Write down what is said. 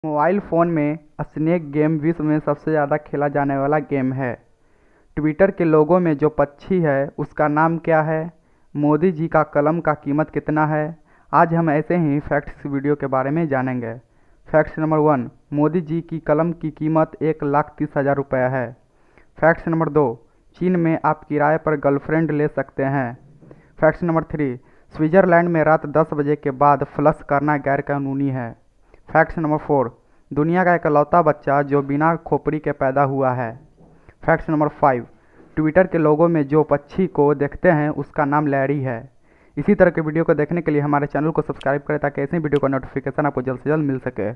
Mobile phone में snake game विश्व में सबसे ज़्यादा खेला जाने वाला गेम है। ट्विटर के लोगो में जो पक्षी है उसका नाम क्या है? मोदी जी का कलम का कीमत कितना है? आज हम ऐसे ही फैक्ट्स वीडियो के बारे में जानेंगे। फैक्ट्स नंबर 1, मोदी जी की कलम की कीमत 1,30,000 रुपये है। फैक्ट्स नंबर 2, चीन में आप किराए पर गर्लफ्रेंड ले सकते हैं। फैक्ट्स नंबर 3, स्विट्ज़रलैंड में रात 10 बजे के बाद फ्लश करना गैरकानूनी है। फैक्ट्स नंबर 4, दुनिया का इकलौता बच्चा जो बिना खोपड़ी के पैदा हुआ है। फैक्ट्स नंबर 5, ट्विटर के लोगों में जो पक्षी को देखते हैं उसका नाम लैरी है। इसी तरह के वीडियो को देखने के लिए हमारे चैनल को सब्सक्राइब करें ताकि ऐसे वीडियो का नोटिफिकेशन आपको जल्द से जल्द मिल सके।